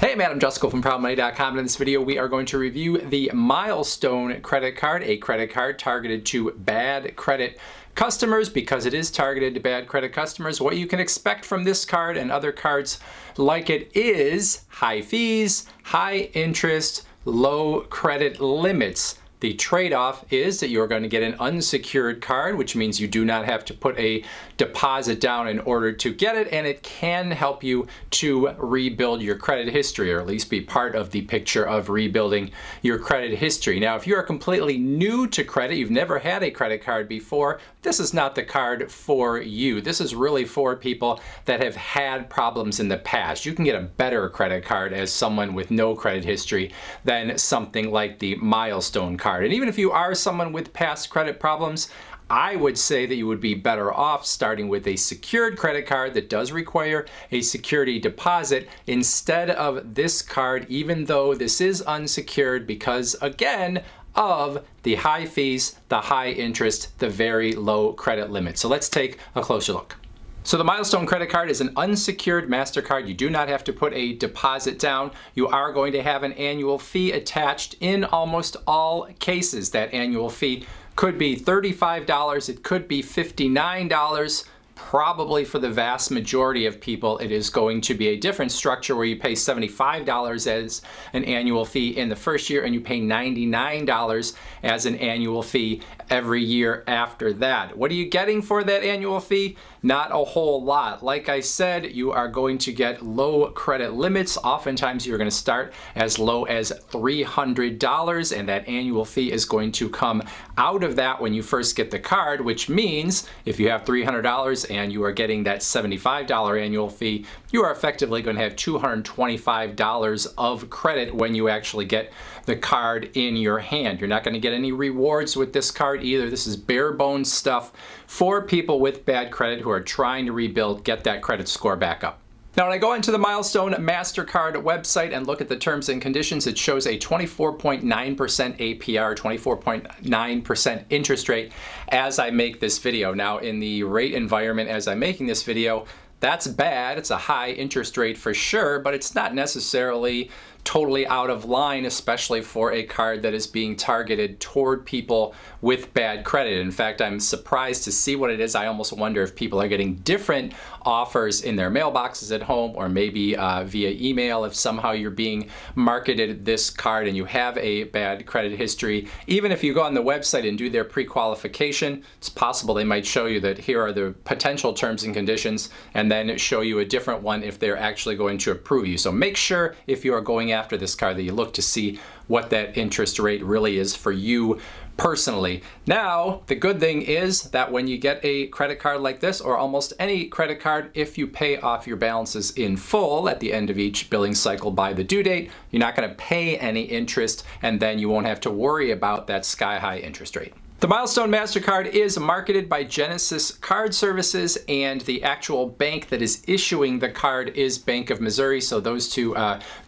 Hey, I'm Jusko from ProudMoney.com, and in this video we are going to review the Milestone credit card, a credit card targeted to bad credit customers because it is targeted to bad credit customers. What you can expect from this card and other cards like it is high fees, high interest, low credit limits. The trade-off is that you're going to get an unsecured card, which means you do not have to put a deposit down in order to get it, and it can help you to rebuild your credit history, or at least be part of the picture of rebuilding your credit history. Now, if you are completely new to credit, you've never had a credit card before, this is not the card for you. This is really for people that have had problems in the past. You can get a better credit card as someone with no credit history than something like the Milestone card. And even if you are someone with past credit problems, I would say that you would be better off starting with a secured credit card that does require a security deposit instead of this card, even though this is unsecured because, again, of the high fees, the high interest, the very low credit limit. So let's take a closer look. So the Milestone credit card is an unsecured MasterCard. You do not have to put a deposit down. You are going to have an annual fee attached in almost all cases. That annual fee could be $35, it could be $59. Probably for the vast majority of people, it is going to be a different structure where you pay $75 as an annual fee in the first year and you pay $99 as an annual fee every year after that. What are you getting for that annual fee? Not a whole lot. Like I said, you are going to get low credit limits. Oftentimes you're going to start as low as $300, and that annual fee is going to come out of that when you first get the card, which means if you have $300 and you are getting that $75 annual fee, you are effectively going to have $225 of credit when you actually get the card in your hand. You're not going to get any rewards with this card either. This is bare bones stuff for people with bad credit who are trying to rebuild, get that credit score back up. Now, when I go into the Milestone Mastercard website and look at the terms and conditions, it shows a 24.9% APR, 24.9% interest rate as I make this video. Now, in the rate environment as I'm making this video, that's bad. It's a high interest rate for sure, but it's not necessarily totally out of line, especially for a card that is being targeted toward people with bad credit. In fact, I'm surprised to see what it is. I almost wonder if people are getting different offers in their mailboxes at home, or maybe via email if somehow you're being marketed this card and you have a bad credit history. Even if you go on the website and do their pre-qualification, it's possible they might show you that here are the potential terms and conditions and then show you a different one if they're actually going to approve you. So make sure if you are going after this card that you look to see what that interest rate really is for you personally. Now, the good thing is that when you get a credit card like this, or almost any credit card, if you pay off your balances in full at the end of each billing cycle by the due date, you're not going to pay any interest, and then you won't have to worry about that sky-high interest rate. The Milestone MasterCard is marketed by Genesis Card Services, and the actual bank that is issuing the card is Bank of Missouri. So those two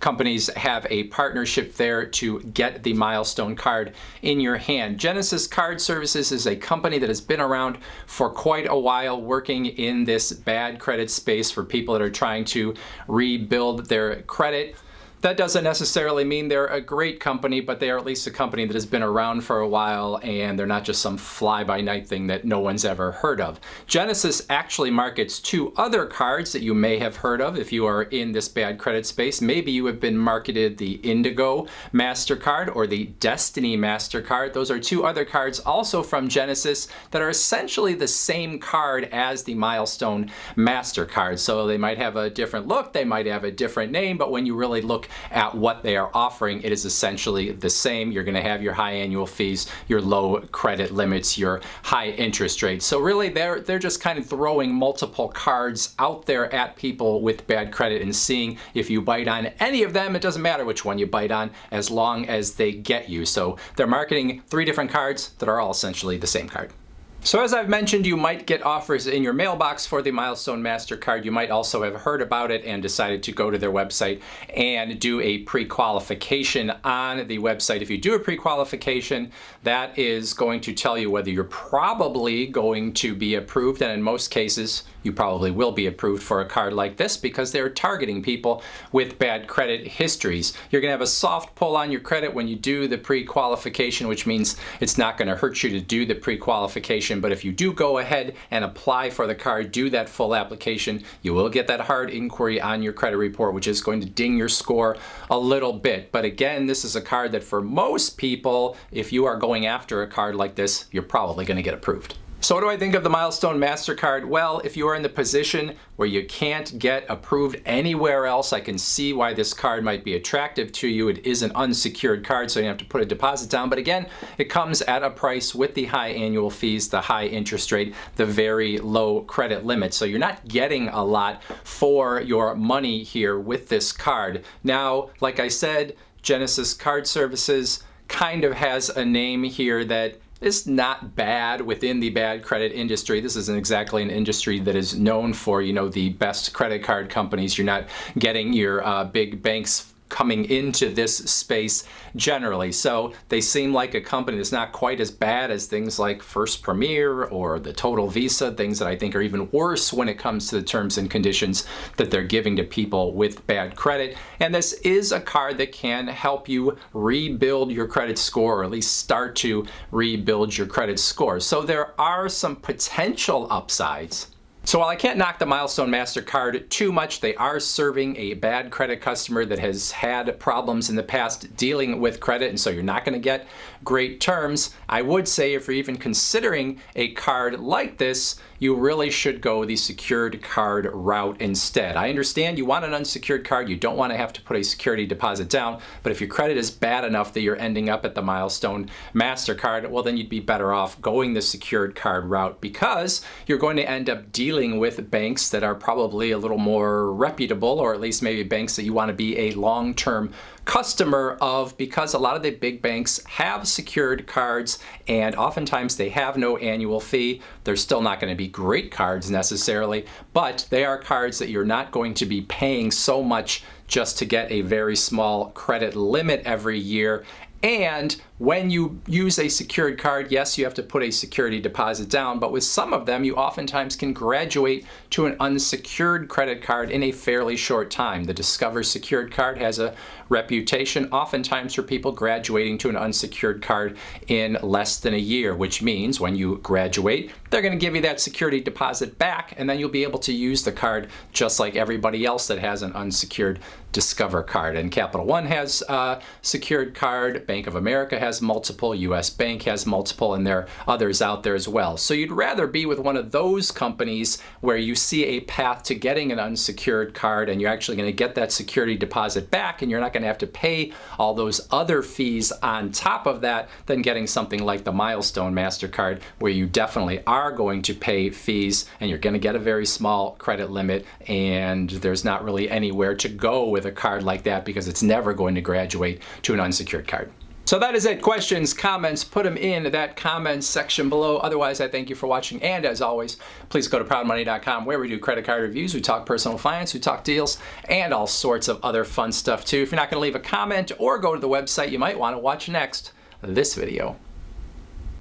companies have a partnership there to get the Milestone card in your hand. Genesis Card Services is a company that has been around for quite a while, working in this bad credit space for people that are trying to rebuild their credit. That doesn't necessarily mean they're a great company, but they are at least a company that has been around for a while, and they're not just some fly-by-night thing that no one's ever heard of. Genesis actually markets two other cards that you may have heard of if you are in this bad credit space. Maybe you have been marketed the Indigo MasterCard or the Destiny MasterCard. Those are two other cards also from Genesis that are essentially the same card as the Milestone MasterCard. So they might have a different look, they might have a different name, but when you really look at what they are offering, it is essentially the same. You're going to have your high annual fees, your low credit limits, your high interest rates. So really they're just kind of throwing multiple cards out there at people with bad credit and seeing if you bite on any of them. It doesn't matter which one you bite on as long as they get you. So they're marketing three different cards that are all essentially the same card. So as I've mentioned, you might get offers in your mailbox for the Milestone MasterCard. You might also have heard about it and decided to go to their website and do a pre-qualification on the website. If you do a pre-qualification, that is going to tell you whether you're probably going to be approved, and in most cases, you probably will be approved for a card like this because they're targeting people with bad credit histories. You're going to have a soft pull on your credit when you do the pre-qualification, which means it's not going to hurt you to do the pre-qualification. But if you do go ahead and apply for the card, do that full application, you will get that hard inquiry on your credit report, which is going to ding your score a little bit. But again, this is a card that for most people, if you are going after a card like this, you're probably going to get approved. So what do I think of the Milestone Mastercard? Well, if you are in the position where you can't get approved anywhere else, I can see why this card might be attractive to you. It is an unsecured card, so you have to put a deposit down. But again, it comes at a price with the high annual fees, the high interest rate, the very low credit limit. So you're not getting a lot for your money here with this card. Now, like I said, Genesis Card Services kind of has a name here that is not bad within the bad credit industry. This isn't exactly an industry that is known for, the best credit card companies. You're not getting your big banks coming into this space generally. So they seem like a company that's not quite as bad as things like First Premier or the Total Visa, things that I think are even worse when it comes to the terms and conditions that they're giving to people with bad credit. And this is a card that can help you rebuild your credit score, or at least start to rebuild your credit score. So there are some potential upsides. So while I can't knock the Milestone Mastercard too much, they are serving a bad credit customer that has had problems in the past dealing with credit, and so you're not going to get great terms. I would say if you're even considering a card like this, you really should go the secured card route instead. I understand you want an unsecured card, you don't want to have to put a security deposit down, but if your credit is bad enough that you're ending up at the Milestone Mastercard, well then you'd be better off going the secured card route, because you're going to end up dealing with banks that are probably a little more reputable, or at least maybe banks that you want to be a long-term customer of, because a lot of the big banks have secured cards and oftentimes they have no annual fee. They're still not going to be great cards necessarily, but they are cards that you're not going to be paying so much just to get a very small credit limit every year. And when you use a secured card, yes, you have to put a security deposit down, but with some of them, you oftentimes can graduate to an unsecured credit card in a fairly short time. The Discover secured card has a reputation oftentimes for people graduating to an unsecured card in less than a year, which means when you graduate, they're going to give you that security deposit back, and then you'll be able to use the card just like everybody else that has an unsecured Discover card. And Capital One has a secured card, Bank of America has multiple, US Bank has multiple, and there are others out there as well. So you'd rather be with one of those companies where you see a path to getting an unsecured card and you're actually going to get that security deposit back, and you're not going to have to pay all those other fees on top of that, than getting something like the Milestone Mastercard, where you definitely are going to pay fees and you're going to get a very small credit limit, and there's not really anywhere to go with a card like that because it's never going to graduate to an unsecured card. So that is it. Questions, comments, put them in that comments section below. Otherwise, I thank you for watching, and as always, please go to proudmoney.com, where we do credit card reviews, we talk personal finance, we talk deals, and all sorts of other fun stuff too. If you're not going to leave a comment or go to the website, you might want to watch next this video.